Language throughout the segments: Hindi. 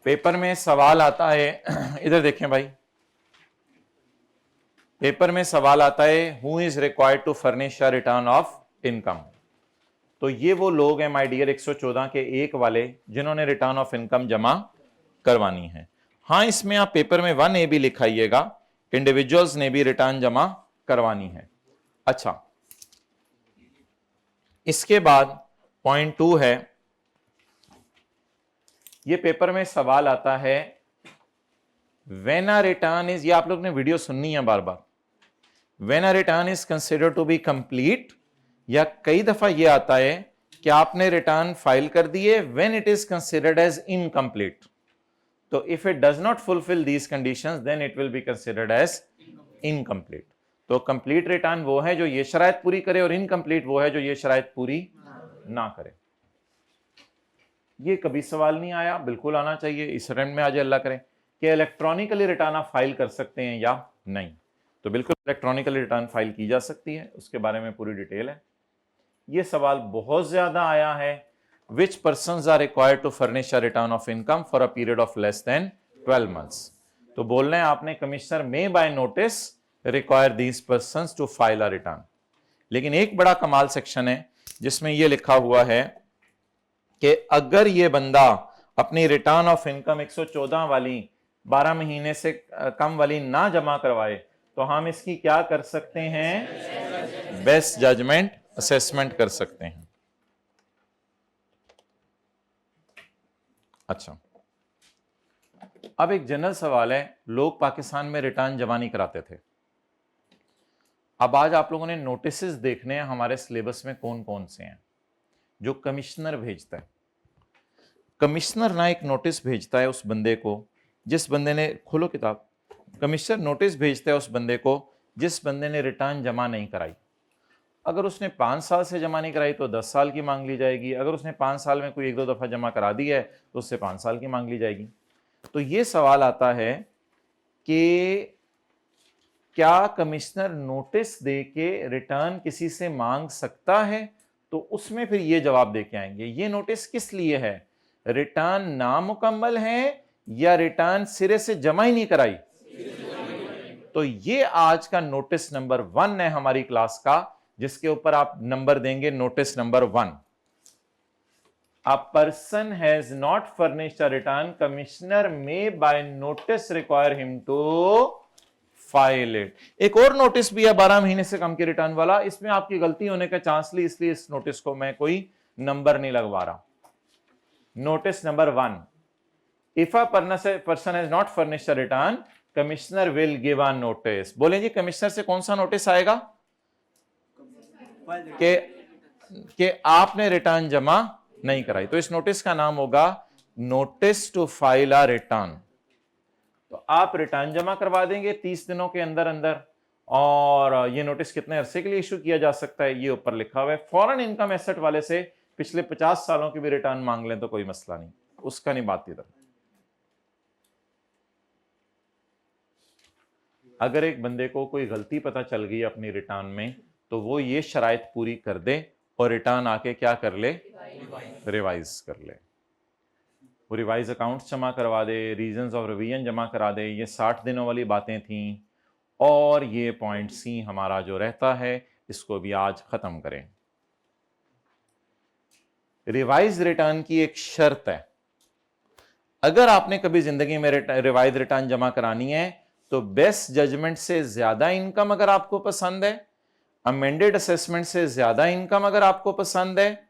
पेपर में सवाल आता है, इधर देखें भाई, पेपर में सवाल आता है who is required to furnish a return of income. तो ये वो लोग हैं माय डियर 114 के एक वाले जिन्होंने रिटर्न ऑफ इनकम जमा करवानी है। हां, इसमें आप पेपर में 1A भी लिखाइएगा, इंडिविजुअल्स ने भी रिटर्न जमा करवानी है। अच्छा, इसके बाद पॉइंट 2 है, ये पेपर में सवाल आता है व्हेन अ रिटर्न इज, ये आप लोग ने वीडियो सुननी है बार बार, when a return is considered to be complete, या कई दफा ये आता है कि आपने रिटर्न फाइल कर दिए when it is considered as incomplete. तो if it does not fulfil these conditions then it will be considered as incomplete. तो कंप्लीट रिटर्न वो है जो ये शराइत पूरी करे और इनकम्प्लीट वो है जो ये शराइत पूरी ना करे। ये कभी सवाल नहीं आया, बिल्कुल आना चाहिए। इस अटेम्प्ट में आज अल्लाह करें कि इलेक्ट्रॉनिकली रिटर्न आप फाइल कर सकते हैं या नहीं। तो बिल्कुल इलेक्ट्रॉनिकली रिटर्न फाइल की जा सकती है, उसके बारे में पूरी डिटेल है। ये सवाल बहुत ज्यादा आया है, which persons are required to furnish a return of income for a period of less than 12 months। तो बोलना है आपने commissioner may by notice require these persons to file a return. लेकिन एक बड़ा कमाल सेक्शन है जिसमें यह लिखा हुआ है कि अगर ये बंदा अपनी रिटर्न ऑफ इनकम 114 वाली 12 महीने से कम वाली ना जमा करवाए तो हम इसकी क्या कर सकते हैं, बेस्ट जजमेंट असेसमेंट कर सकते हैं। अच्छा, अब एक जनरल सवाल है, लोग पाकिस्तान में रिटर्न जमा नहीं कराते थे। अब आज आप लोगों ने नोटिसेस देखने हैं हमारे सिलेबस में कौन कौन से हैं जो कमिश्नर भेजता है। कमिश्नर ना एक नोटिस भेजता है उस बंदे को जिस बंदे ने, खोलो किताब, कमिश्नर नोटिस भेजता है उस बंदे को जिस बंदे ने रिटर्न जमा नहीं कराई। अगर उसने 5 साल से जमा नहीं कराई तो 10 साल की मांग ली जाएगी। अगर उसने 5 साल में कोई 1-2 दफा जमा करा दी है तो उससे 5 साल की मांग ली जाएगी। तो ये सवाल आता है कि क्या कमिश्नर नोटिस दे के रिटर्न किसी से मांग सकता है? तो उसमें फिर ये जवाब दे के आएंगे ये नोटिस किस लिए है, रिटर्न नामुकम्मल है या रिटर्न सिरे से जमा ही नहीं कराई। तो ये आज का नोटिस नंबर 1 है हमारी क्लास का, जिसके ऊपर आप नंबर देंगे notice number 1। A person has not furnished a return, commissioner may by notice require him to file it। एक और नोटिस भी है 12 महीने से कम के रिटर्न वाला, इसमें आपकी गलती होने का चांस ली, इसलिए इस नोटिस को मैं कोई नंबर नहीं लगवा रहा। Notice number 1, if a person has not furnished a return, commissioner will give a notice। बोले जी कमिश्नर से कौन सा नोटिस आएगा कि आपने रिटर्न जमा नहीं कराई। तो इस नोटिस का नाम होगा notice to file a return. तो आप रिटर्न जमा करवा देंगे 30 दिनों के अंदर अंदर, और ये नोटिस कितने अरसे के लिए इशू किया जा सकता है ये ऊपर लिखा हुआ है। फॉरेन इनकम एसेट वाले से पिछले 50 सालों की भी रिटर्न मांग लें तो कोई मसला नहीं, उसका नहीं बात इधर। अगर एक बंदे को कोई गलती पता चल गई अपनी रिटर्न में तो वो ये शराइत पूरी कर दे और रिटर्न आके क्या कर ले, रिवाइज कर ले। वो रिवाइज अकाउंट्स जमा करवा दे, रीजंस ऑफ रिवीजन जमा करा दे। ये 60 दिनों वाली बातें थीं। और ये पॉइंट सी हमारा जो रहता है इसको भी आज खत्म करें। रिवाइज रिटर्न की एक शर्त है, अगर आपने कभी जिंदगी में रिवाइज रिटर्न जमा करानी है तो बेस्ट जजमेंट से ज्यादा इनकम अगर आपको पसंद है, अमेंडेड असेसमेंट से ज्यादा इनकम अगर आपको पसंद है,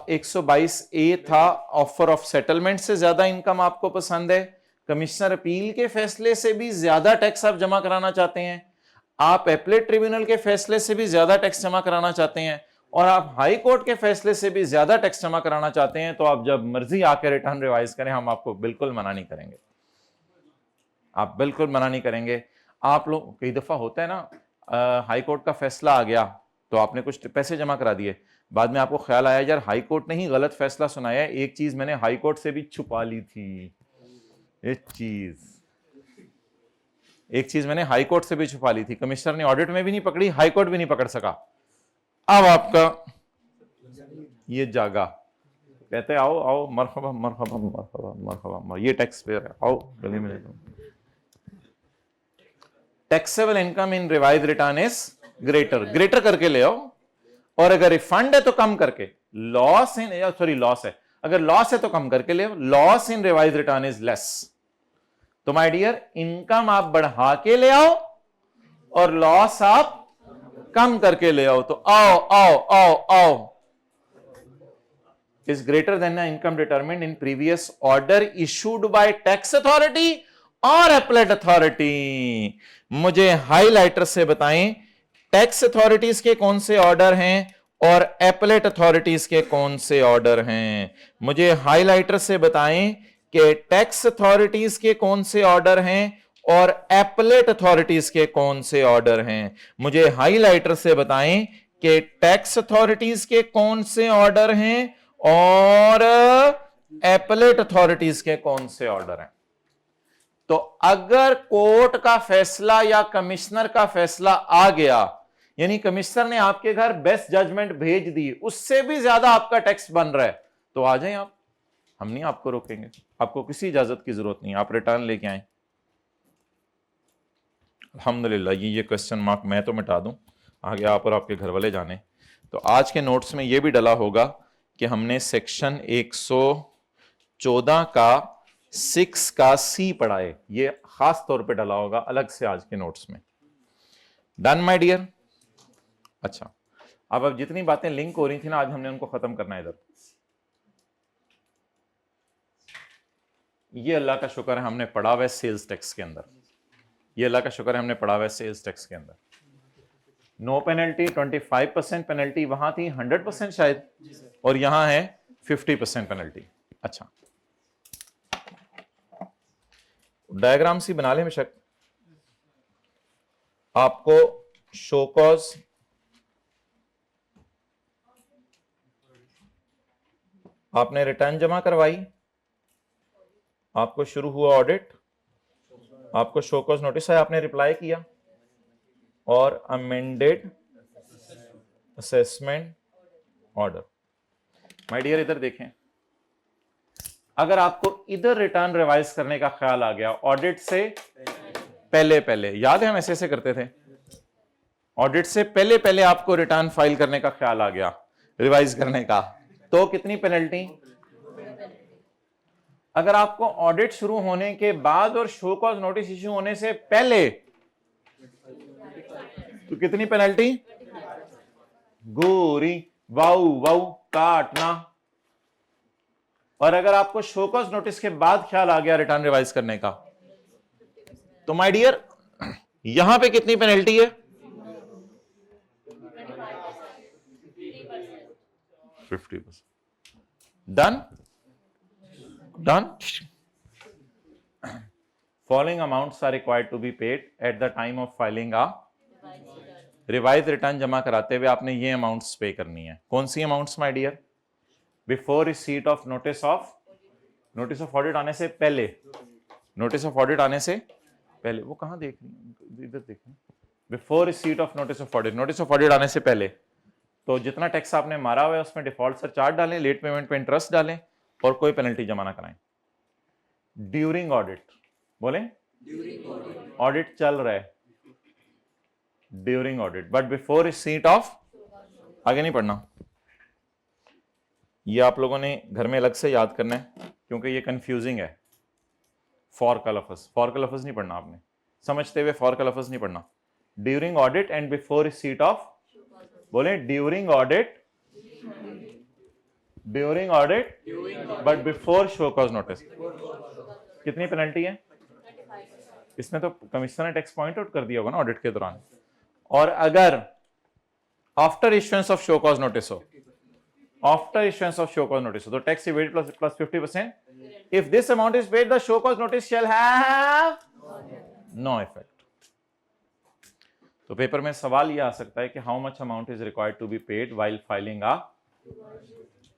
122A था ऑफर ऑफ सेटलमेंट से ज्यादा इनकम आपको पसंद है, कमिश्नर अपील के फैसले से भी ज्यादा टैक्स आप जमा कराना चाहते हैं, आप एपलेट ट्रिब्यूनल के फैसले से भी ज्यादा टैक्स जमा कराना चाहते हैं, और आप हाई कोर्ट के फैसले से भी ज्यादा टैक्स जमा कराना चाहते हैं, तो आप जब मर्जी आकर रिटर्न रिवाइज करें, हम आपको बिल्कुल मना नहीं करेंगे। आप बिल्कुल मना नहीं करेंगे। आप लोग, कई दफा होता है ना, हाई कोर्ट का फैसला आ गया तो आपने कुछ पैसे जमा करा दिए, बाद में आपको ख्याल आया यार हाई कोर्ट ने ही गलत फैसला सुनाया है, एक चीज मैंने हाई कोर्ट से भी छुपा ली थी, एक चीज मैंने हाई कोर्ट से भी छुपा ली थी, कमिश्नर ने ऑडिट में भी नहीं पकड़ी, हाई कोर्ट भी नहीं पकड़ सका। अब आपका ये जागा, कहते आओ आओ मरहबा मरहबा मरहबा मरहबा, ये टैक्स पेयर है, आओ गले मिले तुम। Taxable income in revise return is greater, greater करके ले आओ, और अगर रिफंड है तो कम करके, लॉस इन, सॉरी लॉस है, अगर लॉस है तो कम करके ले आओ, loss in revise return is less. तो माय डियर, इनकम आप बढ़ा के ले आओ और लॉस आप कम करके ले आओ, तो आओ आओ आओ आओ is greater than the income determined in previous order issued by tax authority or appellate authority। मुझे हाइलाइटर से बताएं टैक्स अथॉरिटीज के कौन से ऑर्डर हैं और एपलेट अथॉरिटीज के कौन से ऑर्डर हैं। मुझे हाइलाइटर से बताएं कि टैक्स अथॉरिटीज के कौन से ऑर्डर हैं और एपलेट अथॉरिटीज के कौन से ऑर्डर हैं। मुझे हाइलाइटर से बताएं कि टैक्स अथॉरिटीज के कौन से ऑर्डर हैं और एपलेट अथॉरिटीज के कौन से ऑर्डर हैं। तो अगर कोर्ट का फैसला या कमिश्नर का फैसला आ गया, यानी कमिश्नर ने आपके घर बेस्ट जजमेंट भेज दी, उससे भी ज्यादा आपका टैक्स बन रहा है, तो आ जाएं आप, हम नहीं आपको रोकेंगे, आपको किसी इजाजत की जरूरत नहीं, आप रिटर्न लेके आए। अल्हम्दुलिल्लाह, ये क्वेश्चन मार्क मैं तो मिटा दूं, आगे आप और आपके घर वाले जाने। तो आज के नोट्स में यह भी डला होगा कि हमने सेक्शन 114 का 6 का सी पढ़ा है, ये खास तौर पे डला होगा अलग से आज के नोट्स में। Done my dear. अच्छा, अब जितनी बातें लिंक हो रही थी ना, आज हमने उनको खत्म करना है इधर। ये अल्लाह का शुक्र है हमने पढ़ा हुआ है सेल्स टैक्स के अंदर, ये अल्लाह का शुक्र है हमने पढ़ा हुआ है सेल्स टैक्स के अंदर। नो पेनल्टी, 25% पेनल्टी वहां थी, 100% शायद, और यहां है 50% पेनल्टी। अच्छा, डायग्राम सी बना ले बेशक। आपको शो कॉज, आपने रिटर्न जमा करवाई, आपको शुरू हुआ ऑडिट, आपको शो कॉज नोटिस आया, आपने रिप्लाई किया, और amended assessment order. My dear इधर देखें, अगर आपको इधर रिटर्न रिवाइज करने का ख्याल आ गया ऑडिट से पहले पहले, याद है हम ऐसे ऐसे करते थे, ऑडिट से पहले पहले आपको रिटर्न फाइल करने का ख्याल आ गया रिवाइज करने का, तो कितनी पेनल्टी? अगर आपको ऑडिट शुरू होने के बाद और शो कॉज नोटिस इश्यू होने से पहले, तो कितनी पेनल्टी? गोरी वाऊ वाऊ काटना। और अगर आपको शो कॉज नोटिस के बाद ख्याल आ गया रिटर्न रिवाइज करने का, तो माय डियर यहां पे कितनी पेनल्टी है? 50%। Done done. Following amounts are required to be paid at the time of filing a revise return जमा कराते हुए आपने ये अमाउंट्स पे करनी है। कौन सी amounts my dear? Before receipt of notice of audit आने से पहले, नोटिस ऑफ ऑडिट आने से पहले, वो कहां देख रही है, इधर देखें, before receipt of notice of audit, notice of audit आने से पहले, तो जितना टैक्स आपने मारा हुआ है उसमें डिफॉल्ट सरचार्ज डालें, लेट पेमेंट पे इंटरेस्ट डालें, और कोई पेनल्टी जमा ना कराएं। ड्यूरिंग ऑडिट, बोले ऑडिट चल रहा है, during audit, but before receipt of, आगे नहीं पढ़ना, ये आप लोगों ने घर में अलग से याद करना है क्योंकि ये कंफ्यूजिंग है। फॉर का लफ्ज नहीं पढ़ना आपने, समझते हुए फॉर का लफ्ज नहीं पढ़ना। During audit and before receipt of, बोले during audit but before show cause notice. कितनी पेनल्टी है? इसमें तो कमिश्नर ने टैक्स पॉइंट आउट कर दिया होगा ना ऑडिट के दौरान। और अगर after issuance of show cause notice हो, after issuance of show cause notice हो, तो tax evaded plus 50%। If this amount is paid, the show cause notice shall have no effect. तो पेपर में सवाल यह आ सकता है कि how much amount is required to be paid while filing आ,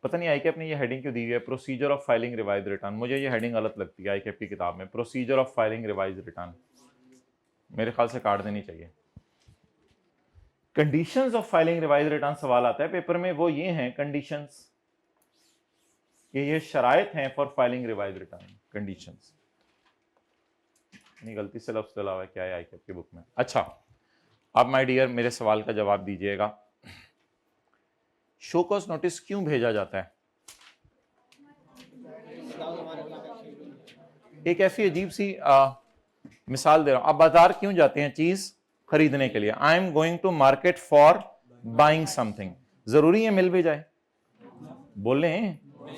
पता नहीं आईकेप ने ये हेडिंग क्यों दी हुई है, procedure of filing revise return. मुझे ये हेडिंग गलत लगती है आईकेप की किताब में, procedure of filing revise return, मेरे ख्याल से काट देनी चाहिए। Conditions of filing revise return सवाल आता है पेपर में, वो ये हैं कंडीशंस। कि ये शराइत हैं for filing revise return conditions. नहीं, गलती से लफ्ज डला हुआ है, क्या है आईकैप की बुक में। अच्छा, अब माय डियर मेरे सवाल का जवाब दीजिएगा, शो कॉज नोटिस क्यों भेजा जाता है? एक ऐसी अजीब सी मिसाल दे रहा हूं, आप बाजार क्यों जाते हैं चीज खरीदने के लिए? I am going to market for buying something. जरूरी है मिल भी जाए? बोले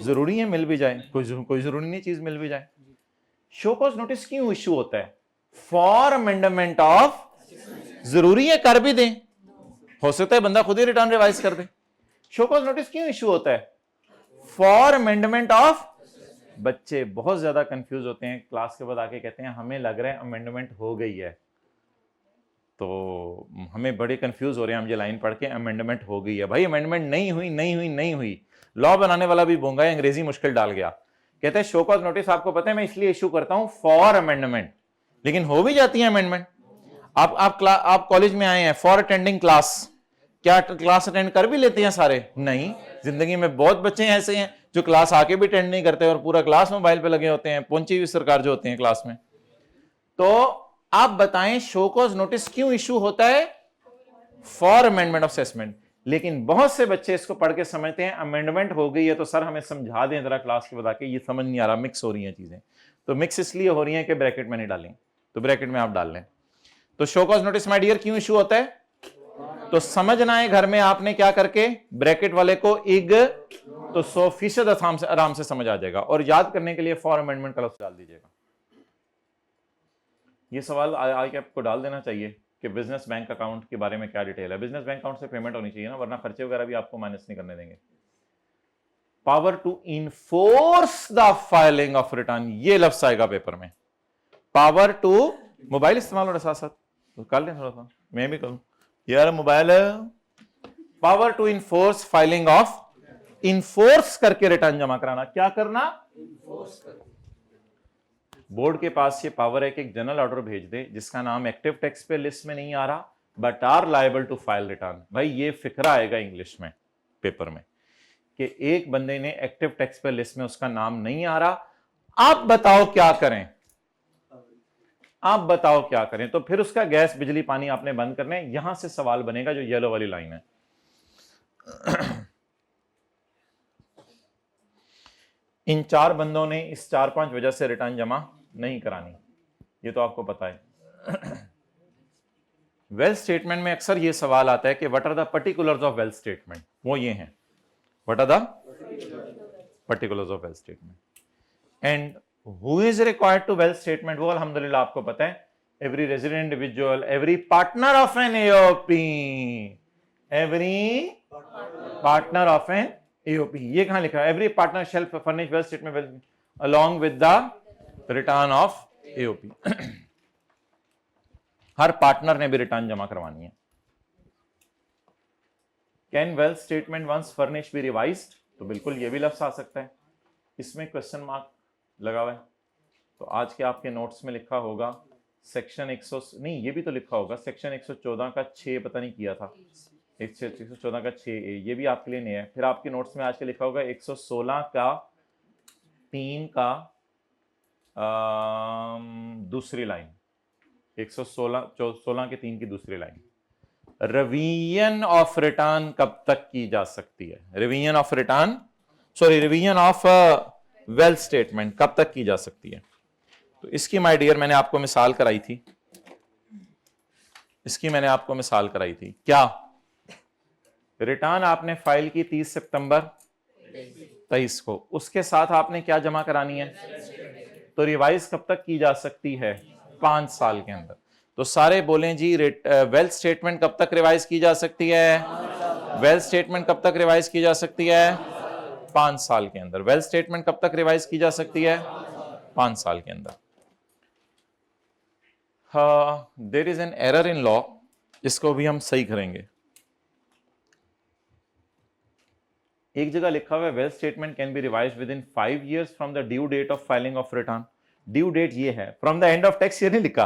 जरूरी है मिल भी जाए? कोई जरूरी नहीं चीज मिल भी जाए। शो कॉज नोटिस क्यों इश्यू होता है? फॉर अमेंडमेंट ऑफ, जरूरी है कर भी दें, हो सकता है बंदा खुद ही रिटर्न रिवाइज कर दे। शो कॉज नोटिस क्यों इश्यू होता है? For amendment of. बच्चे बहुत ज्यादा कंफ्यूज होते हैं, क्लास के बाद आके कहते हैं हमें लग रहा है अमेंडमेंट हो गई है, तो हमें बड़े कंफ्यूज हो रहे हैं हम ये लाइन पढ़ के, अमेंडमेंट हो गई है। भाई अमेंडमेंट नहीं हुई, नहीं हुई, नहीं हुई। लॉ बनाने वाला भी बोंगा है, अंग्रेजी मुश्किल डाल गया। कहते हैं शो कॉज नोटिस आपको पता है मैं इसलिए इश्यू करता हूं फॉर अमेंडमेंट, लेकिन हो भी जाती है अमेंडमेंट। आप कॉलेज में आए हैं फॉर अटेंडिंग क्लास, क्या क्लास अटेंड कर भी लेते हैं सारे? नहीं। जिंदगी में बहुत बच्चे ऐसे हैं जो क्लास आके भी अटेंड नहीं करते और पूरा क्लास मोबाइल पे लगे होते हैं, पहुंची हुई सरकार जो होते हैं क्लास में। तो आप बताएं शो कॉज नोटिस क्यों इश्यू होता है? For amendment of assessment. लेकिन बहुत से बच्चे इसको पढ़ के समझते हैं अमेंडमेंट हो गई है तो सर हमें समझा दें जरा क्लास के बता के, ये समझ नहीं आ रहा, मिक्स हो रही हैं चीजें। तो मिक्स इसलिए हो रही हैं कि ब्रैकेट में नहीं डालें, तो ब्रैकेट में आप डाल लें। तो show cause notice my dear क्यों इश्यू होता है? तो समझना है घर में आपने क्या करके, ब्रैकेट वाले को इग, तो 100% आराम से समझ आ जाएगा। और याद करने के लिए फॉर अमेंडमेंट का लफ्ज डाल दीजिएगा। ये सवाल आज आपको डाल देना चाहिए कि बिजनेस बैंक अकाउंट के बारे में क्या डिटेल है। बिजनेस बैंक अकाउंट से पेमेंट होनी चाहिए ना, वरना खर्चे वगैरह भी आपको माइनस नहीं करने देंगे। Power to enforce the filing of return, ये लफ्ज आएगा पेपर में। पावर टू, मोबाइल इस्तेमाल हो रहा साथ साथ, तो कर लें थोड़ा सा, मैं भी करूं यार mobile. Power to enforce filing of, enforce करके रिटर्न जमा कराना। क्या करना? बोर्ड के पास ये पावर है कि एक जनरल ऑर्डर भेज दे जिसका नाम एक्टिव टैक्स पे लिस्ट में नहीं आ रहा but are liable to file return. भाई ये फिक्रा आएगा इंग्लिश में पेपर में कि एक बंदे ने एक्टिव टैक्स पे लिस्ट में उसका नाम नहीं आ रहा, आप बताओ क्या करें? आप बताओ क्या करें? तो फिर उसका गैस बिजली पानी आपने बंद करने। यहां से सवाल बनेगा जो येलो वाली लाइन है। इन 4 बंदों ने इस 4-5 वजह से रिटर्न जमा नहीं करानी, ये तो आपको पता है। वेल्थ स्टेटमेंट में अक्सर ये सवाल आता है कि what are the particulars of wealth statement. वो ये हैं, what are the particulars of wealth statement and who is required to wealth statement. वो अल्हम्दुलिल्लाह आपको पता है, every resident individual, every partner of an AOP, every partner of an AOP. ये कहां लिखा है? Every partner shall furnish wealth statement along with the return of AOP। हर पार्टनर ने भी रिटर्न जमा करवानी है। Can wealth statement once furnish be revised? तो बिल्कुल ये भी लफ्ज आ सकता है। इसमें क्वेश्चन मार्क लगा हुआ है, तो आज के आपके नोट्स में लिखा होगा सेक्शन 100 नहीं, ये भी तो लिखा होगा सेक्शन 114 का 6 पता नहीं किया था, 114 का 6A, ये भी आपके लिए नया है। फिर आपके नोट्स में आज के लिखा होगा 116 का 3 का दूसरी लाइन, 116 के 3 की दूसरी लाइन, रिवीजन ऑफ रिटर्न कब तक की जा सकती है? Revision of return, sorry revision of wealth statement कब तक की जा सकती है? तो इसकी माय डियर मैंने आपको मिसाल कराई थी, इसकी मैंने आपको मिसाल कराई थी। क्या? रिटर्न आपने फाइल की 30 सितंबर 23 को, उसके साथ आपने क्या जमा करानी है? तो रिवाइज कब तक की जा सकती है? 5 साल के अंदर। तो सारे बोलें जी, वेल्थ स्टेटमेंट कब तक रिवाइज की जा सकती है? वेल्थ स्टेटमेंट कब तक रिवाइज की जा सकती है? 5 साल के अंदर। वेल्थ स्टेटमेंट कब तक रिवाइज की जा सकती है? 5 साल के अंदर। There is an error in law, इसको भी हम सही करेंगे। एक जगह लिखा हुआ है wealth statement can be revised within 5 years from the due date of filing of return. Due date ये है, from the end of tax ये नहीं लिखा।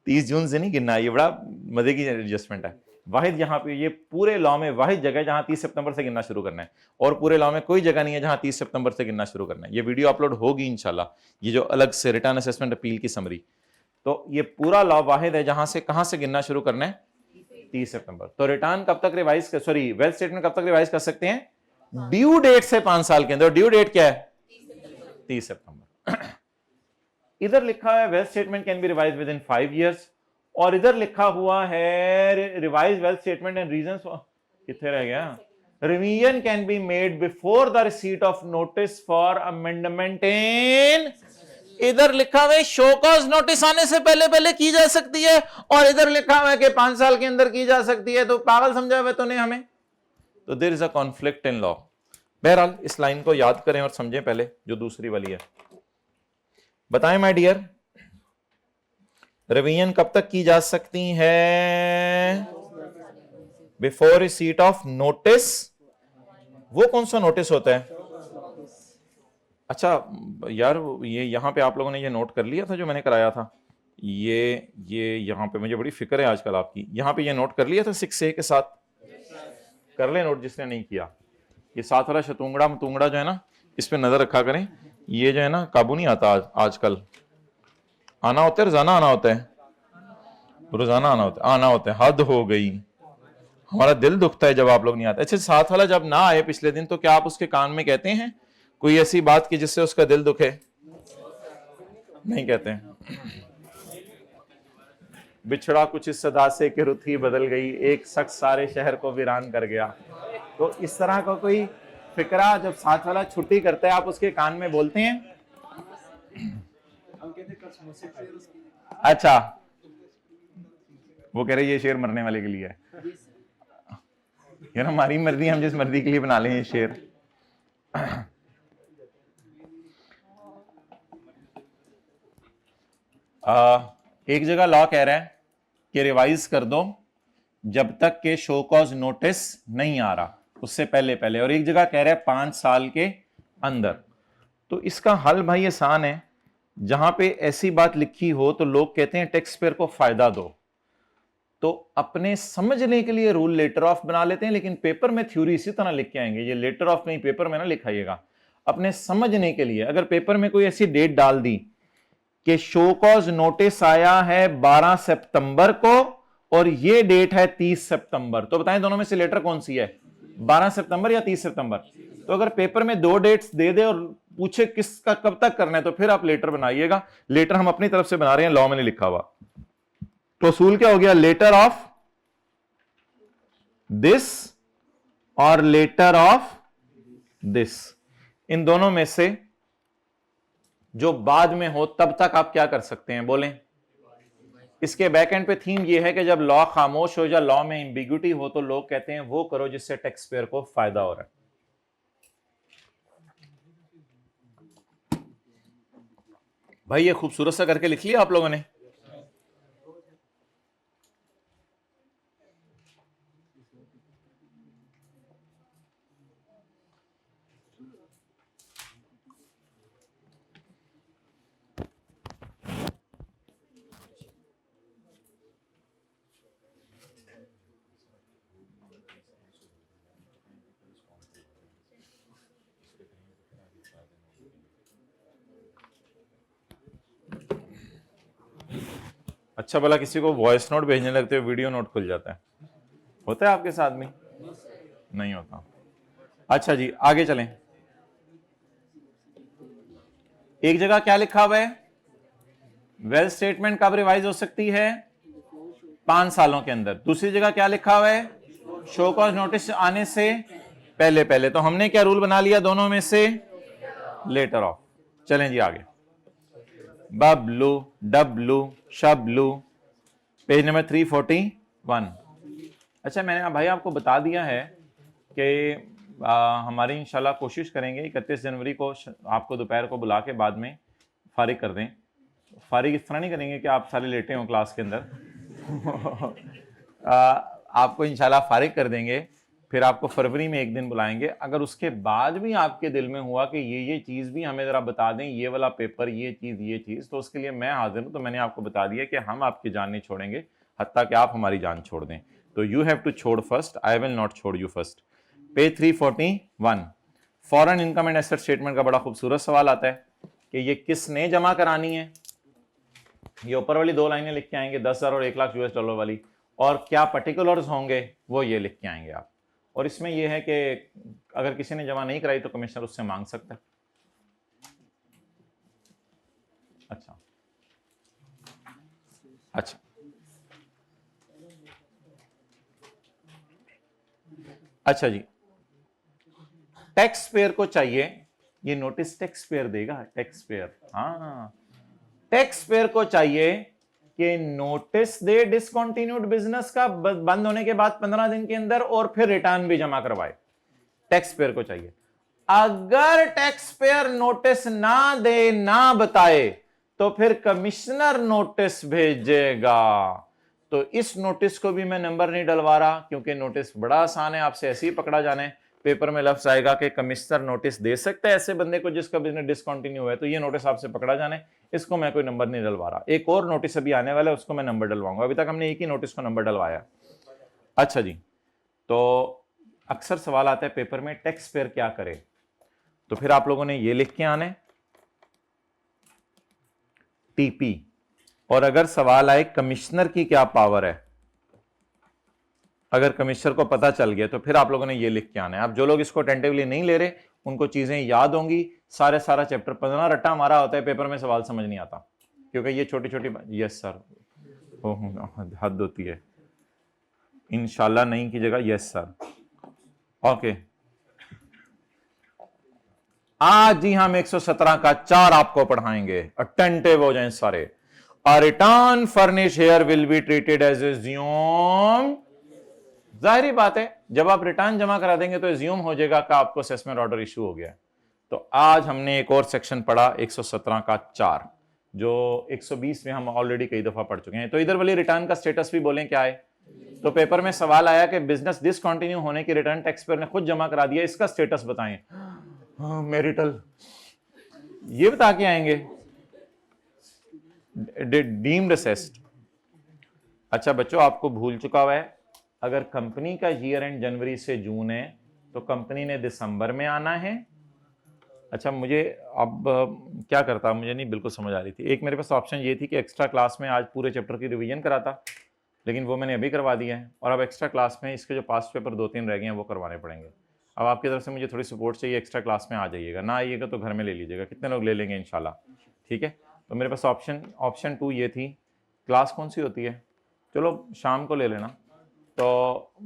30 जून से नहीं गिनना, ये बड़ा मजे की एडजस्टमेंट है। वाहिद यहाँ पे ये पूरे लॉ में वाहिद जगह जहां 30 सितंबर से गिनना शुरू करना है, और पूरे लॉ में कोई जगह नहीं है जहां 30 सितंबर से गिनना शुरू करना है। ये वीडियो अपलोड होगी इंशाल्लाह, ये जो अलग से रिटर्न असेसमेंट अपील की समरी। तो ये पूरा लॉ वाहिद है जहां से कहां से गिनना शुरू करना है, 30 सितंबर। तो रिटर्न कब तक रिवाइज कर, सॉरी वेल्थ स्टेटमेंट कब तक रिवाइज कर सकते हैं, ड्यू डेट से 5 साल के अंदर। ड्यू डेट क्या है, 30 सितंबर। इधर लिखा है wealth statement can be revise with in 5 years, और इधर लिखा हुआ है revise wealth statement and reasons, कितने रह गया, revision can be made before the receipt of notice for amendment in, इधर लिखा हुआ है शो कॉज नोटिस आने से पहले पहले की जा सकती है, और इधर लिखा हुआ है कि 5 साल के अंदर की जा सकती है। तो पागल समझा हुआ तूने हमें, तो there is a conflict in law. बहरहाल इस लाइन को याद करें और समझें पहले, जो दूसरी वाली है। बताएं माय डियर, रिवीजन कब तक की जा सकती है, बिफोर रिसीट ऑफ नोटिस। वो कौन सा नोटिस होता है, अच्छा यार ये यहां पे आप लोगों ने ये नोट कर लिया था जो मैंने कराया था, ये यहां पे मुझे बड़ी फिक्र है आजकल आपकी, यहां पे ये नोट कर लिया था 6A के साथ, कर ले नोट जिसने नहीं किया। ये साथ वाला शतुंगड़ा मतुंगड़ा जो है ना, इस पे नजर रखा करें, ये जो है ना काबू नहीं आता आजकल। आना होता है रोजाना, आना होता है रोजाना, आना होता है, हद हो गई। हमारा दिल दुखता है जब आप लोग नहीं आते। अच्छा साथ वाला जब ना आए पिछले दिन, तो क्या आप उसके कान में कहते हैं कोई ऐसी बात कि जिससे उसका दिल दुखे, नहीं कहते हैं। बिछड़ा कुछ इस सदा से कि रुत ही बदल गई, एक शख्स सारे शहर को वीरान कर गया। तो इस तरह का कोई फिक्रा जब साथ वाला छुट्टी करता है, आप उसके कान में बोलते हैं। अच्छा वो कह रहे ये शेर मरने वाले के लिए है, यार हमारी मर्जी, हम जिस मर्जी के लिए बना लें ये शेर। एक जगह लॉ कह रहा है कि रिवाइज कर दो जब तक के शो कॉज नोटिस नहीं आ रहा, उससे पहले पहले, और एक जगह कह रहा है 5 साल के अंदर। तो इसका हल भाई आसान है, जहां पे ऐसी बात लिखी हो तो लोग कहते हैं टैक्स पेयर को फायदा दो, तो अपने समझने के लिए रूल लेटर ऑफ बना लेते हैं, लेकिन पेपर में थ्योरी इसी तरह लिख के आएंगे, ये लेटर ऑफ नहीं पेपर में ना लिखाइएगा, अपने समझने के लिए। अगर पेपर में कोई ऐसी डेट डाल दी कि शो कॉज नोटिस आया है 12 सितंबर को और ये डेट है 30 सितंबर, तो बताएं दोनों में से लेटर कौन सी है, 12 सितंबर या 30 सितंबर। तो अगर पेपर में 2 डेट्स दे दे और पूछे किसका कब तक करना है, तो फिर आप लेटर बनाइएगा। लेटर हम अपनी तरफ से बना रहे हैं, लॉ में नहीं लिखा हुआ। तो असूल क्या हो गया, लेटर ऑफ दिस और लेटर ऑफ दिस, इन दोनों में से जो बाद में हो तब तक आप क्या कर सकते हैं, बोलें। इसके बैक एंड पे थीम ये है कि जब लॉ खामोश हो या लॉ में एम्बिग्युइटी हो, तो लोग कहते हैं वो करो जिससे टैक्स पेयर को फायदा हो रहा है। भाई ये खूबसूरत सा करके लिख लिया आप लोगों ने, अच्छा भला किसी को वॉइस नोट भेजने लगते हो वीडियो नोट खुल जाता है, होता है आपके साथ में, नहीं होता। अच्छा जी आगे चलें। एक जगह क्या लिखा हुआ है, वेल्थ स्टेटमेंट कब रिवाइज हो सकती है, 5 सालों के अंदर। दूसरी जगह क्या लिखा हुआ है, शो कॉज नोटिस आने से पहले पहले। तो हमने क्या रूल बना लिया, दोनों में से लेटर ऑफ। चलें जी आगे, बबलू डब्लू शबलू, पेज नंबर 341। अच्छा मैंने भाई आपको बता दिया है कि हमारी इंशाल्लाह कोशिश करेंगे 31 जनवरी को आपको दोपहर को बुला के बाद में फारिग कर दें। फारिग इस तरह नहीं करेंगे कि आप सारे लेटे हों क्लास के अंदर आपको इंशाल्लाह फारिग कर देंगे, फिर आपको फरवरी में एक दिन बुलाएंगे। अगर उसके बाद भी आपके दिल में हुआ कि ये चीज़ भी हमें ज़रा बता दें, ये वाला पेपर, ये चीज़, तो उसके लिए मैं हाजिर हूँ। तो मैंने आपको बता दिया कि हम आपकी जान नहीं छोड़ेंगे हत्ता कि आप हमारी जान छोड़ दें। तो यू हैव टू छोड़ फर्स्ट, आई विल नॉट छोड़ you first. Page 341 foreign income and asset statement का बड़ा खूबसूरत सवाल आता है कि ये किसने जमा करानी है। ये ऊपर वाली दो लाइनें लिख के आएंगे, 10,000 और 1 लाख यूएस डॉलर वाली, और क्या पर्टिकुलर्स होंगे वो ये लिख के आएंगे आप। और इसमें यह है कि अगर किसी ने जमा नहीं कराई तो कमिश्नर उससे मांग सकता है। अच्छा अच्छा अच्छा जी, टैक्स पेयर को चाहिए, ये नोटिस टैक्स पेयर देगा, टैक्स पेयर, हाँ टैक्स पेयर को चाहिए कि नोटिस दे डिसकंटिन्यूड बिजनेस का बंद होने के बाद 15 दिन के अंदर, और फिर रिटर्न भी जमा करवाए। टैक्स पेयर को चाहिए। अगर टैक्स पेयर नोटिस ना दे, ना बताए, तो फिर कमिश्नर नोटिस भेजेगा। तो इस नोटिस को भी मैं नंबर नहीं डलवा रहा, क्योंकि नोटिस बड़ा आसान है, आपसे ऐसे ही पकड़ा जाने। पेपर में लफ्ज आएगा कि कमिश्नर नोटिस दे सकता है ऐसे बंदे को जिसका बिजनेस डिसकंटिन्यू है, तो ये नोटिस आपसे पकड़ा जाने, इसको मैं कोई नंबर नहीं डलवा रहा। एक और नोटिस अभी आने वाला है, उसको मैं नंबर डलवाऊंगा। अभी तक हमने एक ही नोटिस को नंबर डलवाया। अच्छा जी, तो अक्सर सवाल आता है पेपर में, टैक्स पेयर क्या करे, तो फिर आप लोगों ने ये लिख के आने टीपी, और अगर सवाल आए कमिश्नर की क्या पावर है, अगर कमिश्नर को पता चल गया तो फिर आप लोगों ने ये लिख के आना है। आप जो लोग इसको अटेंटिवली नहीं ले रहे उनको चीजें याद होंगी, सारा चैप्टर 15 रट्टा हमारा होता है, पेपर में सवाल समझ नहीं आता, क्योंकि ये छोटी छोटी, यस सर, हद होती है, इंशाल्लाह नहीं की जगह यस सर, ओके। आज ही हम 117 का 4 आपको पढ़ाएंगे, अटेंटिव हो जाएं सारे। A return furnished here will be treated as assumed। जाहिर बात है, जब आप रिटर्न जमा करा देंगे तो एज्यूम हो जाएगा कि आपको असेसमेंट ऑर्डर इशू हो गया है। तो आज हमने एक और सेक्शन पढ़ा 117 का 4, जो 120 में हम ऑलरेडी कई दफा पढ़ चुके हैं। तो इधर वाली रिटर्न का स्टेटस भी बोलें क्या है। तो पेपर में सवाल आया कि बिजनेस डिसकंटिन्यू होने की रिटर्न टैक्स पेयर ने खुद जमा करा दिया, इसका स्टेटस बताएं। मैरिटल, ये बता के आएंगे, डीम्ड असेस्ड। अच्छा बच्चों, आपको भूल चुका हुआ है, अगर कंपनी का ईयर एंड जनवरी से जून है तो कंपनी ने दिसंबर में आना है। अच्छा, मुझे अब क्या करता, मुझे नहीं बिल्कुल समझ आ रही थी। एक मेरे पास ऑप्शन ये थी कि एक्स्ट्रा क्लास में आज पूरे चैप्टर की रिवीजन कराता, लेकिन वो मैंने अभी करवा दिया है, और अब एक्स्ट्रा क्लास में इसके जो पास्ट पेपर 2-3 रह गए हैं वो करवाने पड़ेंगे। अब आपकी तरफ से मुझे थोड़ी सपोर्ट चाहिए, एक्स्ट्रा क्लास में आ जाइएगा, ना आइएगा तो घर में ले लीजिएगा। कितने लोग ले लेंगे इंशाल्लाह, ठीक है। तो मेरे पास ऑप्शन 2 ये थी, क्लास कौन सी होती है, चलो शाम को ले लेना। तो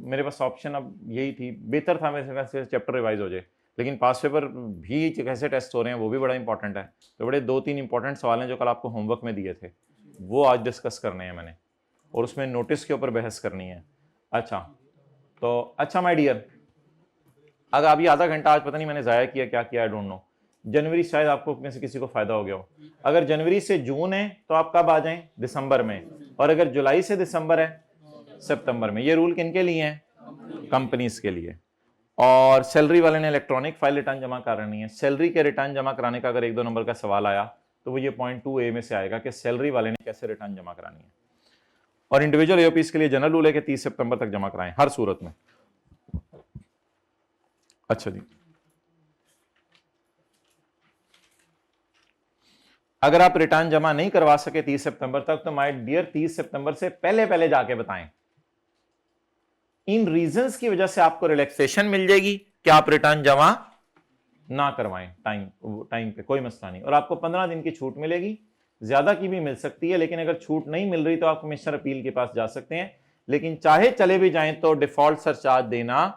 मेरे पास ऑप्शन अब यही थी, बेहतर था मेरे से चैप्टर रिवाइज हो जाए, लेकिन पास पेपर भी कैसे टेस्ट हो रहे हैं वो भी बड़ा इंपॉर्टेंट है। तो बड़े 2-3 इंपॉर्टेंट सवाल हैं जो कल आपको होमवर्क में दिए थे, वो आज डिस्कस करने हैं मैंने, और उसमें नोटिस के ऊपर बहस करनी है। अच्छा, तो अच्छा माय डियर, अगर अभी आधा घंटा आज पता नहीं मैंने ज़ाया किया क्या किया, आई डोंट नो। जनवरी शायद आपको में से किसी को फायदा हो गया हो। अगर जनवरी से जून है तो आप कब आ जाएं, दिसंबर में, और अगर जुलाई से दिसंबर है, सितंबर में। ये रूल किनके लिए हैं, कंपनीज के लिए। और सैलरी वाले ने इलेक्ट्रॉनिक फाइल रिटर्न जमा करानी है। सैलरी के रिटर्न जमा कराने का अगर 1-2 नंबर का सवाल आया तो वो ये पॉइंट 2A में से आएगा कि सैलरी वाले ने कैसे रिटर्न जमा करानी है। और इंडिविजुअल एओपीस के लिए जनरल रूल है कि 30 सितंबर तक जमा कराएं हर सूरत में। अच्छा जी, अगर आप रिटर्न जमा नहीं करवा सके 30 सितंबर तक, तो माय डियर 30 सितंबर से पहले पहले जाके बताएं। इन रीजंस की वजह से आपको रिलैक्सेशन मिल जाएगी कि आप रिटर्न जमा ना करवाएं टाइम पे, कोई मसला नहीं। और आपको 15 दिन की छूट मिलेगी, ज्यादा की भी मिल सकती है, लेकिन अगर छूट नहीं मिल रही तो आप कमिश्नर अपील के पास जा सकते हैं, लेकिन चाहे चले भी जाएं तो डिफॉल्ट सरचार्ज देना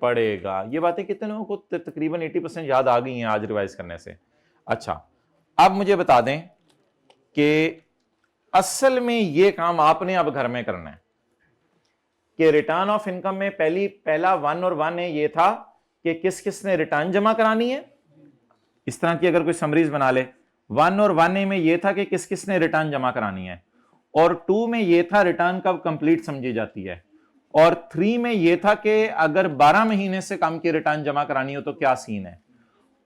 पड़ेगा। ये बातें कितने लोगों को तकरीबन 80% याद आ गई हैं आज रिवाइज करने से। अच्छा, अब मुझे बता दें कि असल में ये काम आपने अब घर में करना है कि रिटर्न ऑफ इनकम में पहला 1 और 1 ये था कि किस किस ने रिटर्न जमा करानी है। इस तरह की अगर कोई समरीज बना ले, 1 और 1A में ये था कि किस किस ने रिटर्न जमा करानी है, और 2 में ये था रिटर्न कब कंप्लीट समझी जाती है, और 3 में ये था कि अगर 12 महीने से कम की रिटर्न जमा करानी हो तो क्या सीन है,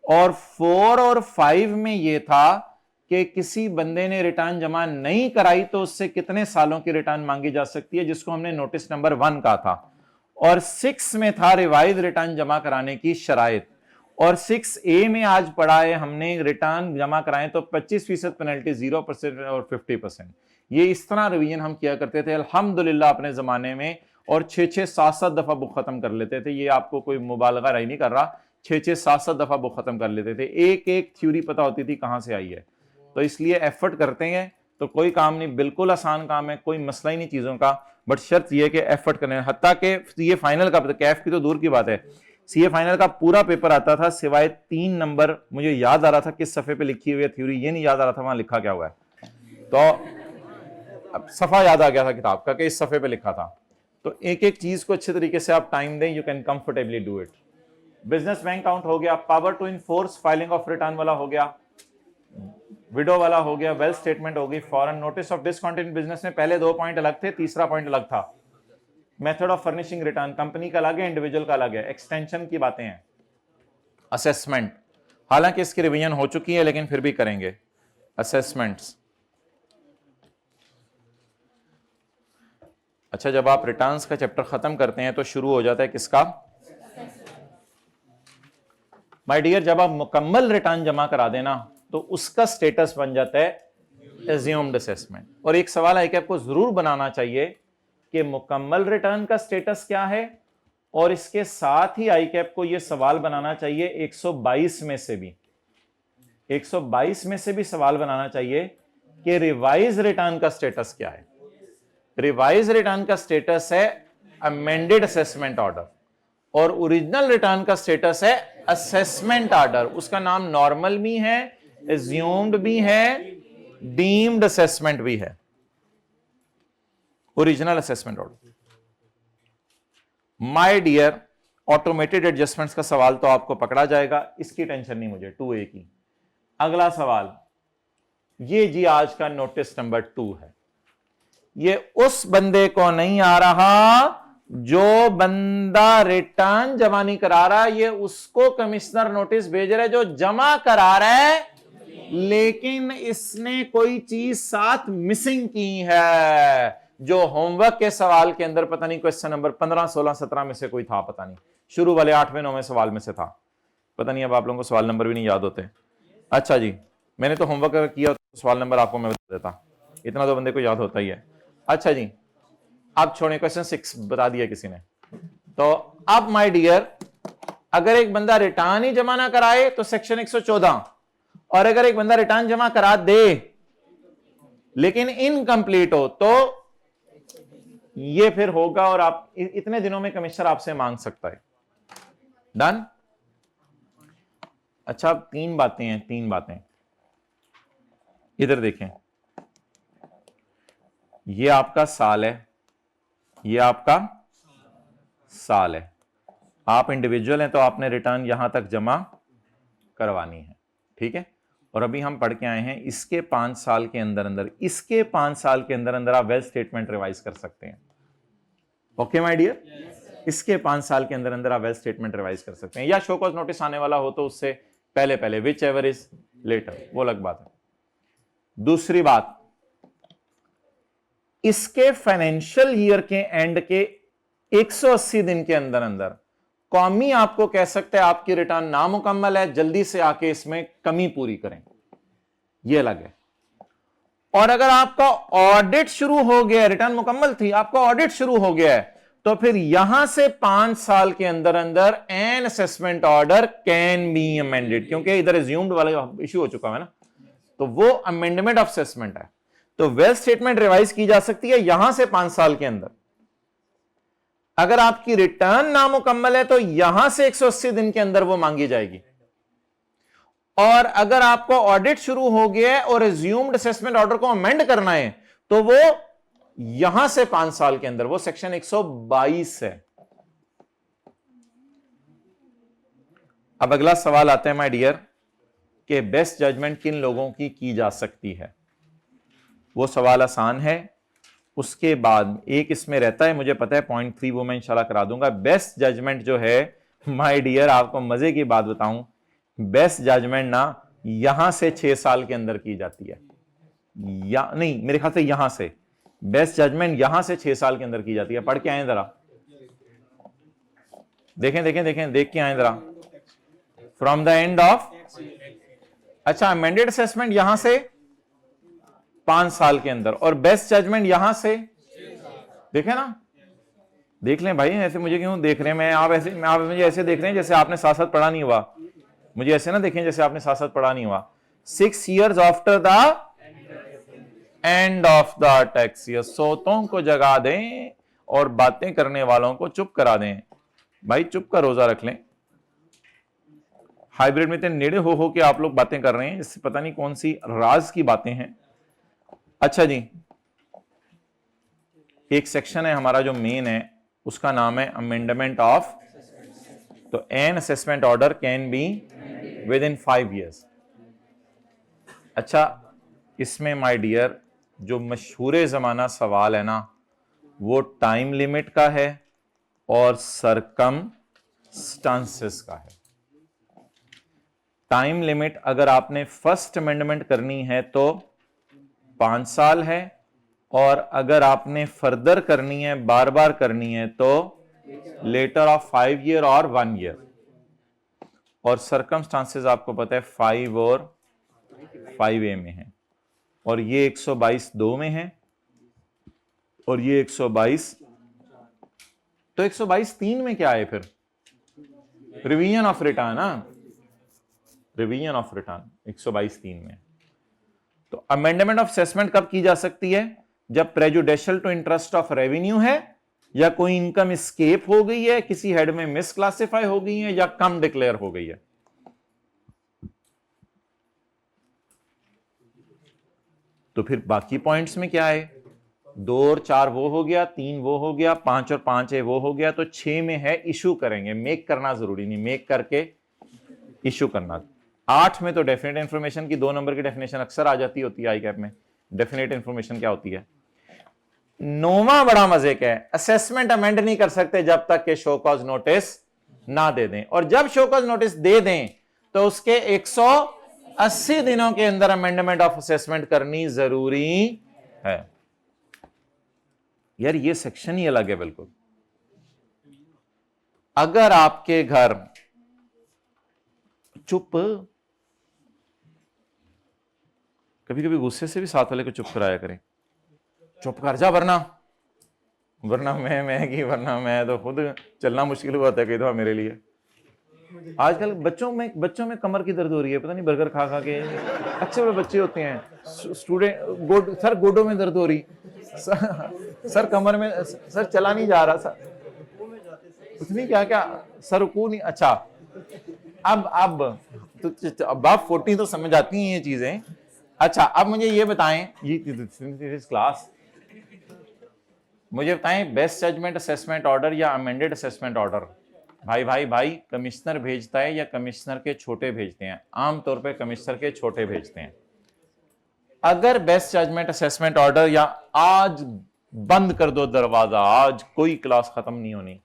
और 4 और 5 में ये था कि किसी बंदे ने रिटर्न जमा नहीं कराई तो उससे कितने सालों की रिटर्न मांगी जा सकती है, जिसको हमने नोटिस नंबर 1 कहा था, और 6 में था रिवाइज रिटर्न जमा कराने की शराइत, और 6A में आज पढ़ा है हमने रिटर्न जमा कराएं तो 25% पेनल्टी, 0% और 50%। ये इस तरह रिवीजन हम किया करते थे अल्हम्दुलिल्लाह अपने जमाने में, और 6-6 7-7 दफा बुक खत्म कर लेते थे। ये आपको कोई मुबालगा नहीं कर रहा, 6-6 7-7 दफा बुक खत्म कर लेते थे, एक एक थ्योरी पता होती थी कहां से आई है। तो इसलिए एफर्ट करते हैं तो कोई काम नहीं, बिल्कुल आसान काम है, कोई मसला ही नहीं चीजों का, बट शर्त यह कि एफर्ट करने। हत्ता के सीए फाइनल का, कैफ की तो दूर की बात है, सीए फाइनल का पूरा पेपर आता था सिवाय 3 नंबर, मुझे याद आ रहा था किस सफे पे लिखी हुई है थ्योरी, ये नहीं याद आ रहा था वहां लिखा क्या हुआ है, तो अब सफा याद आ गया था किताब का कि इस सफे पे लिखा था। तो एक एक चीज को अच्छे तरीके से आप टाइम दें, you can comfortably do it. Business bank account हो गया, power to enforce filing of return वाला हो गया, विडो वाला हो गया, वेल्थ स्टेटमेंट होगी, foreign notice of discontinued business में पहले 2 पॉइंट अलग थे, तीसरा पॉइंट अलग था, method of furnishing return company का अलग है, इंडिविजुअल का अलग है, एक्सटेंशन की बातें हैं, असेसमेंट, हालांकि इसकी रिवीजन हो चुकी है लेकिन फिर भी करेंगे, असेसमेंट्स। अच्छा, जब आप रिटर्न्स का चैप्टर खत्म करते हैं तो शुरू हो जाता है किसका, माय डियर, जब आप मुकम्मल रिटर्न जमा करा देना तो उसका स्टेटस बन जाता है एज्यूम्ड असेसमेंट। और एक सवाल है कि आपको जरूर बनाना चाहिए कि मुकम्मल रिटर्न का स्टेटस क्या है, और इसके साथ ही आईकैप को यह सवाल बनाना चाहिए 122 में से भी, 122 में से भी सवाल बनाना चाहिए कि रिवाइज रिटर्न का स्टेटस क्या है। रिवाइज रिटर्न का स्टेटस है अमेंडेड असेसमेंट ऑर्डर, और ओरिजिनल रिटर्न का स्टेटस है असेसमेंट ऑर्डर। उसका नाम नॉर्मल भी है, एज्यूम्ड भी है, डीम्ड असेसमेंट भी है, original assessment order. My dear, automated adjustments का सवाल तो आपको पकड़ा जाएगा, इसकी टेंशन नहीं मुझे, 2A की। अगला सवाल, ये जी आज का नोटिस नंबर 2 है, ये उस बंदे को नहीं आ रहा जो बंदा रिटर्न जमा नहीं करा रहा, ये उसको कमिश्नर नोटिस भेज रहा है जो जमा करा रहा है लेकिन इसने कोई चीज साथ मिसिंग की है, जो होमवर्क के सवाल के अंदर पता नहीं क्वेश्चन नंबर 15, 16, 17 में से कोई था, पता नहीं शुरू वाले 8वें 9वें सवाल में से था, पता नहीं, अब आप लोगों को सवाल नंबर भी नहीं याद होते। अच्छा जी, मैंने तो होमवर्क अगर किया तो सवाल नंबर आपको मैं बता देता, इतना तो बंदे को याद होता ही है। अच्छा जी, अब छोड़े, क्वेश्चन 6 बता दिया किसी ने। तो अब माय डियर, अगर एक बंदा रिटर्न ही जमा ना कराए तो सेक्शन 114, और अगर एक बंदा रिटर्न जमा करा दे लेकिन इनकम्प्लीट हो तो ये फिर होगा, और आप इतने दिनों में कमिश्नर आपसे मांग सकता है। डन। अच्छा, 3 बातें हैं, 3 बातें इधर देखें, ये आपका साल है, ये आपका साल है, आप इंडिविजुअल हैं तो आपने रिटर्न यहां तक जमा करवानी है, ठीक है। और अभी हम पढ़ के आए हैं इसके 5 साल के अंदर अंदर, इसके 5 साल के अंदर अंदर आप वेल्थ स्टेटमेंट रिवाइज कर सकते हैं। ओके माय डियर, इसके 5 साल के अंदर अंदर आप वेल्थ स्टेटमेंट रिवाइज कर सकते हैं, या शो कॉज नोटिस आने वाला हो तो उससे पहले पहले, विच एवर इज लेटर, वो अलग बात है। दूसरी बात, इसके फाइनेंशियल ईयर के एंड के 180 दिन के अंदर अंदर कौमी आपको कह सकते हैं आपकी रिटर्न नामुकम्मल है, जल्दी से आके इसमें कमी पूरी करें, यह अलग है। और अगर आपका ऑडिट शुरू हो गया है, रिटर्न मुकम्मल थी, आपका ऑडिट शुरू हो गया है, तो फिर यहां से 5 साल के अंदर अंदर an assessment order can be amended, क्योंकि इधर एज्यूम्ड वाला इश्यू हो चुका है ना, तो वो अमेंडमेंट ऑफ असेसमेंट है। तो वेल्थ स्टेटमेंट रिवाइज की जा सकती है यहां से 5 साल के अंदर। अगर आपकी रिटर्न नामुकम्मल है तो यहां से 180 दिन के अंदर वो मांगी जाएगी। और अगर आपको ऑडिट शुरू हो गया है और एज्यूम्ड असेसमेंट ऑर्डर को अमेंड करना है तो वो यहां से 5 साल के अंदर, वो सेक्शन 122 है। अब अगला सवाल आता है माय डियर कि बेस्ट जजमेंट किन लोगों की जा सकती है। वो सवाल आसान है, उसके बाद एक इसमें रहता है, मुझे पता है, पॉइंट 3 वो मैं इंशाल्लाह करा दूंगा। बेस्ट जजमेंट जो है माय डियर, आपको मजे की बात बताऊं, बेस्ट जजमेंट ना यहां से 6 साल के अंदर की जाती है, या नहीं, मेरे ख्याल से यहां से बेस्ट जजमेंट यहां से 6 साल के अंदर की जाती है। पढ़ के आए जरा, देखें देखें देखें, देख के आए जरा। फ्रॉम द एंड ऑफ, अच्छा, अमेंडेड असेसमेंट यहां से 5 साल के अंदर, और बेस्ट जजमेंट यहां से, देखे ना, देख लें भाई, ऐसे मुझे क्यों देख रहे हैं, आप मुझे ऐसे देख रहे हैं जैसे आपने साथ साथ पढ़ा नहीं हुआ। मुझे ऐसे ना देखें जैसे आपने साथ साथ पढ़ा नहीं हुआ। 6 years after the end of the tax year, सोतों को जगा दें और बातें करने वालों को चुप करा दें। भाई चुप का रोजा रख लें। हाइब्रिड में इतने नेड़े हो के आप लोग बातें कर रहे हैं, इससे पता नहीं कौन सी राज की बातें हैं। अच्छा जी, एक सेक्शन है हमारा जो मेन है, उसका नाम है अमेंडमेंट ऑफ। तो an assessment order can be with in 5 years। अच्छा, इसमें माय डियर जो मशहूर जमाना सवाल है ना, वो टाइम लिमिट का है और सरकमस्टांसेस का है। टाइम लिमिट अगर आपने फर्स्ट अमेंडमेंट करनी है तो 5 साल है, और अगर आपने फर्दर करनी है, बार बार करनी है, तो लेटर ऑफ 5 year और 1 year। और सरकमस्टांसेस आपको पता है 5 और 5A में है, और ये 122(2) में है, और ये 122, तो 122(3) में क्या है फिर? Revision of return, revision of return 122(3) में। तो अमेंडमेंट ऑफ असेसमेंट कब की जा सकती है? जब prejudicial to interest of revenue है, या कोई इनकम स्केप हो गई है, किसी हेड में मिस क्लासिफाई हो गई है, या कम डिक्लेयर हो गई है। तो फिर बाकी पॉइंट्स में क्या है? 2 और 4 वो हो गया, 3 वो हो गया, 5 और 5 है वो हो गया, तो 6 में है इशू करेंगे। मेक करना जरूरी नहीं, मेक करके इशू करना। 8 में तो डेफिनेट इंफॉर्मेशन की 2 नंबर की डेफिनेशन अक्सर आ जाती होती है आई कैप में। डेफिनेट इंफॉर्मेशन क्या होती है? 9वां बड़ा मजे का है, असेसमेंट अमेंड नहीं कर सकते जब तक के शो कॉज नोटिस ना दे दें, और जब शो कॉज नोटिस दे दें तो उसके 180 दिनों के अंदर अमेंडमेंट ऑफ असेसमेंट करनी जरूरी है। यार ये सेक्शन ही अलग है बिल्कुल। अगर आपके घर, चुप, कभी कभी गुस्से से भी साथ वाले को चुप कराया करें। चुप कर जा, वरना मैं तो खुद चलना मुश्किल हुआ था कई दफा मेरे लिए। आजकल बच्चों में कमर की दर्द हो रही है, पता नहीं बर्गर खा खा के। अच्छे बड़े बच्चे होते हैं, स्टूडेंट, सर गोडों में दर्द हो रही, सर कमर में, सर चला नहीं जा रहा, सर कुछ नहीं, क्या सर रुकू नहीं। अच्छा, अब तो 40 तो समझ आती हैं ये चीजें। अच्छा, अब मुझे ये बताएं, ये क्लास, मुझे बताएं बेस्ट जजमेंट असेसमेंट ऑर्डर या अमेंडेड असेसमेंट ऑर्डर? भाई कमिश्नर भेजता है या कमिश्नर के छोटे भेजते हैं? आमतौर पे कमिश्नर के छोटे भेजते हैं। अगर बेस्ट जजमेंट असेसमेंट ऑर्डर, या आज बंद कर दो दरवाजा, आज कोई क्लास खत्म नहीं होनी,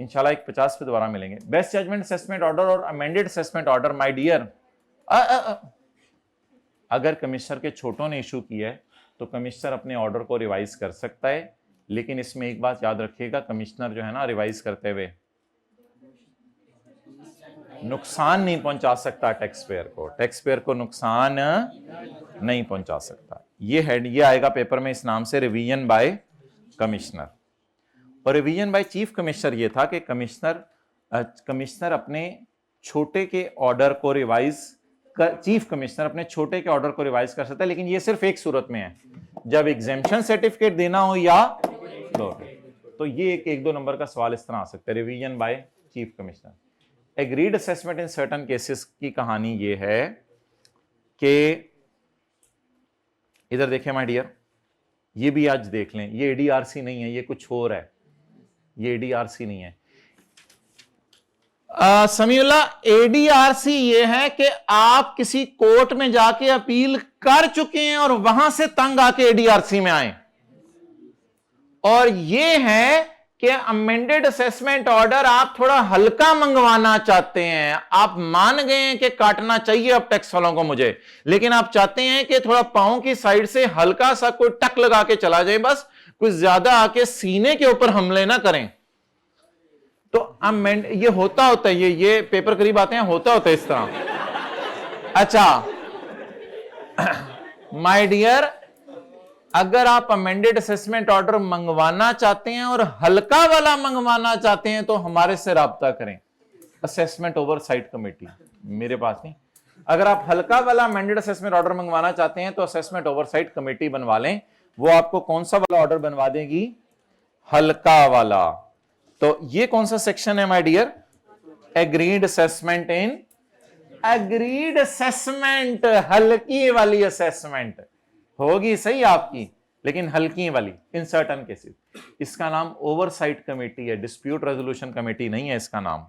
इंशाल्लाह 50 पे दोबारा मिलेंगे। बेस्ट जजमेंट असेसमेंट ऑर्डर और amended assessment order my dear, अगर कमिश्नर के छोटों ने इशू किया है तो कमिश्नर अपने ऑर्डर को रिवाइज कर सकता है, लेकिन इसमें एक बात याद रखिएगा, कमिश्नर जो है ना रिवाइज करते हुए नुकसान नहीं पहुंचा सकता टैक्स पेयर को नुकसान नहीं पहुंचा सकता। ये आएगा पेपर में इस नाम से, रिवीजन बाय कमिश्नर। और रिवीजन बाय चीफ कमिश्नर ये था कि कमिश्नर अपने छोटे के ऑर्डर को चीफ कमिश्नर अपने छोटे के ऑर्डर को रिवाइज कर सकता है, लेकिन ये सिर्फ एक सूरत में है, जब एग्जेम्पशन सर्टिफिकेट देना हो या तो ये एक 2 नंबर का सवाल इस तरह आ सकता है, revision by chief commissioner. Agreed assessment in certain cases की कहानी ये है कि इधर देखें माय डियर, ये भी आज देख लें, ये एडीआरसी नहीं है, ये कुछ और है, ये एडीआरसी नहीं है। समीउल्लाह, एडीआरसी ये है कि आप किसी कोर्ट में जाके अपील कर चुके हैं और वहां से तंग आके एडीआरसी में आए, और ये है कि अमेंडेड असेसमेंट ऑर्डर आप थोड़ा हल्का मंगवाना चाहते हैं, आप मान गए हैं कि काटना चाहिए अब टैक्स वालों को मुझे, लेकिन आप चाहते हैं कि थोड़ा पांव की साइड से हल्का सा कोई टक लगा के चला जाए, बस कुछ ज्यादा आके सीने के ऊपर हमले ना करें। तो अमेंड ये होता है, ये पेपर करीब आते हैं, होता है इस तरह। अच्छा माय डियर, अगर आप अमेंडेड असेसमेंट ऑर्डर मंगवाना चाहते हैं और हल्का वाला मंगवाना चाहते हैं तो हमारे से राब्ता करें, असेसमेंट ओवरसाइट कमेटी, मेरे पास नहीं। अगर आप हल्का वाला अमेंडेड असेसमेंट ऑर्डर मंगवाना चाहते हैं तो असेसमेंट ओवरसाइट कमेटी बनवा लें, वो आपको कौन सा वाला ऑर्डर बनवा देगी? हल्का वाला। तो ये कौन सा सेक्शन है my dear? Agreed assessment in agreed assessment, हल्की वाली असेसमेंट होगी सही आपकी, लेकिन हल्की वाली इन सर्टन केसेस। इसका नाम ओवरसाइट कमेटी है, डिस्प्यूट रेजोल्यूशन कमेटी नहीं है इसका नाम।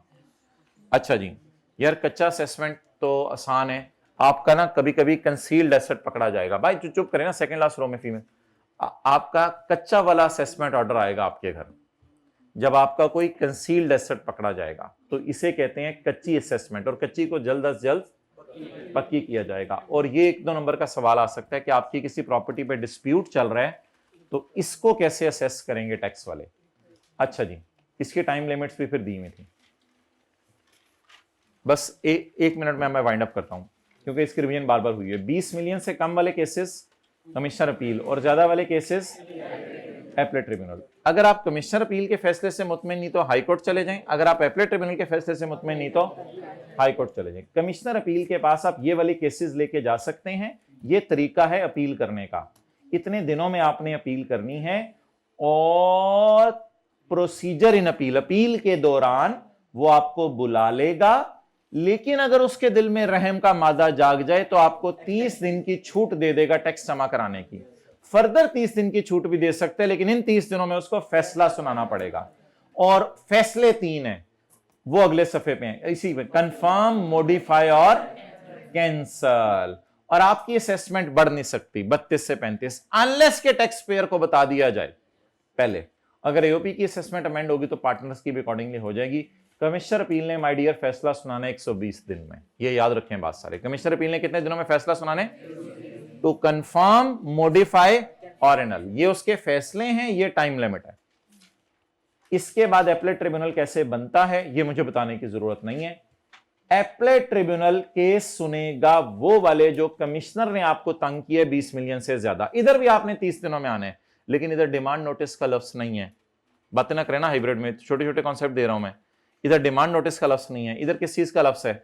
अच्छा जी यार, कच्चा असेसमेंट तो आसान है, आपका ना कभी कभी कंसील्ड एसेट पकड़ा जाएगा। भाई चुप करें ना, सेकंड लास्ट रो में फीमेल। आपका कच्चा वाला असेसमेंट ऑर्डर आएगा आपके घर, जब आपका कोई कंसील्ड एसेट पकड़ा जाएगा तो इसे कहते हैं कच्ची असेसमेंट, और कच्ची को जल्द अज जल्द पक्की किया जाएगा। और ये 1-2 नंबर का सवाल आ सकता है कि आपकी किसी प्रॉपर्टी पे डिस्प्यूट चल रहा है तो इसको कैसे असेस करेंगे टैक्स वाले। अच्छा जी, इसकी टाइम लिमिट्स भी फिर दी हुई थी। बस एक मिनट में मैं वाइंड अप करता हूं क्योंकि इसकी रिवीजन बार बार हुई है। 20 मिलियन से कम वाले केसेस कमिश्नर अपील, और ज्यादा वाले केसेस एपलेट ट्रिब्यूनल। अगर आप कमिश्नर अपील के फैसले से मुतमईन नहीं तो हाई कोर्ट चले जाएं, अगर आप एपलेट ट्रिब्यूनल के फैसले से मुतमईन नहीं तो हाई कोर्ट चले जाएं। कमिश्नर अपील के पास आप ये वाली केसेस लेके जा सकते हैं, ये तरीका है अपील करने का। इतने दिनों में आपने अपील करनी है, और प्रोसीजर इन अपील, अपील के दौरान वो आपको बुला लेगा, लेकिन अगर उसके दिल में रहम का मादा जाग जाए तो आपको 30 दिन की छूट दे देगा टैक्स जमा कराने की। फर्दर 30 दिन की छूट भी दे सकते हैं, लेकिन इन 30 दिनों में उसको फैसला सुनाना पड़ेगा। और फैसले 3 हैं, वो अगले सफे पे हैं, इसी में कंफर्म, मॉडिफाई और कैंसल। और आपकी असेसमेंट बढ़ नहीं सकती 32 से 35 अनलेस के टैक्स पेयर को बता दिया जाए पहले। अगर एओपी की असेसमेंट अमेंड होगी तो पार्टनर्स की भी अकॉर्डिंगली हो जाएगी। कमिश्नर अपील ने माय डियर फैसला सुनाना 120 दिन में, ये याद रखें बात सारे। कमिश्नर अपील ने कितने दिनों में फैसला सुनाने? टू कंफर्म, मॉडिफाई और एनल, ये उसके फैसले हैं, ये टाइम लिमिट है। इसके बाद एपलेट ट्रिब्यूनल कैसे बनता है ये मुझे बताने की जरूरत नहीं है। एपलेट ट्रिब्यूनल केस सुनेगा वो वाले जो कमिश्नर ने आपको तंग किया 20 मिलियन से ज्यादा। इधर भी आपने 30 दिनों में आने हैं, लेकिन इधर डिमांड नोटिस का लफ्ज नहीं है। बातें ना करें ना हाइब्रिड में, छोटे छोटे कॉन्सेप्ट दे रहा हूं मैं। इधर डिमांड नोटिस का लफ्ज नहीं है, इधर किस चीज का लफ्ज है?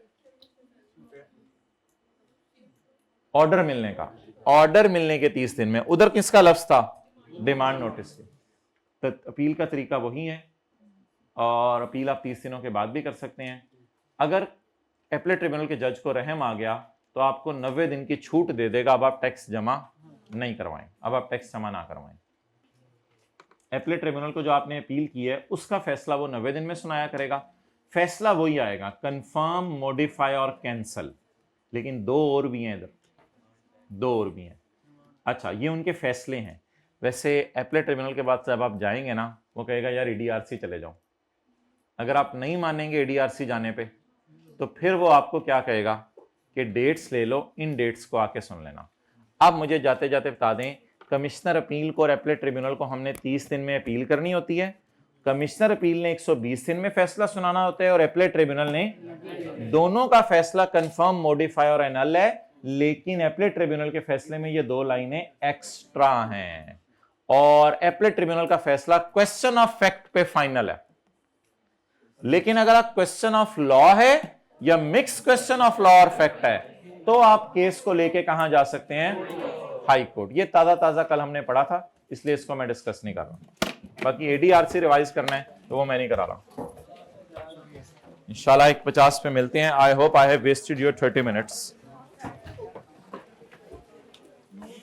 ऑर्डर मिलने का। ऑर्डर मिलने के 30 दिन में, उधर किसका लफ्ज था? डिमांड नोटिस के। तो अपील का तरीका वही है, और अपील आप 30 दिनों के बाद भी कर सकते हैं। अगर एपलेट ट्रिब्यूनल के जज को रहम आ गया तो आपको 90 दिन की छूट दे देगा, अब आप टैक्स जमा नहीं करवाएं, अब आप टैक्स जमा ना करवाएं। एपलेट ट्रिब्यूनल को जो आपने अपील की है उसका फैसला वो 90 दिन में सुनाया करेगा। फैसला वही आएगा, कंफर्म, मॉडिफाई और कैंसल। लेकिन 2 और भी हैं इधर, 2 और भी हैं। अच्छा, ये उनके फैसले हैं। वैसे एपलेट ट्रिब्यूनल के बाद जब आप जाएंगे ना, वो कहेगा यार एडीआरसी चले जाओ। अगर आप नहीं मानेंगे एडीआरसी जाने पे, तो फिर वो आपको क्या कहेगा कि डेट्स ले लो, इन डेट्स को आके सुन लेना। अब मुझे जाते जाते बता दें, कमिश्नर अपील को और एपलेट ट्रिब्यूनल को हमने 30 दिन में अपील करनी होती है। कमिश्नर अपील ने 120 दिन में फैसला सुनाना होता है, और एपलेट ट्रिब्यूनल ने दोनों का फैसला कंफर्म, मॉडिफाई और एनल है। लेकिन एपलेट ट्रिब्यूनल के फैसले में ये 2 लाइनें एक्स्ट्रा हैं, और एपलेट ट्रिब्यूनल का फैसला क्वेश्चन ऑफ फैक्ट पे फाइनल है। लेकिन अगर आप क्वेश्चन ऑफ लॉ है या मिक्स क्वेश्चन ऑफ लॉ और फैक्ट है, तो आप केस को लेके कहां जा सकते हैं? High court. ये ताजा कल हमने पढ़ा था, इसलिए इसको मैं डिस्कस नहीं कर रहा। बाकी एडीआरसी रिवाइज करना है तो वो मैं नहीं करा रहा। इंशाल्लाह 1:50 पे मिलते हैं। I hope I have wasted your 30 minutes.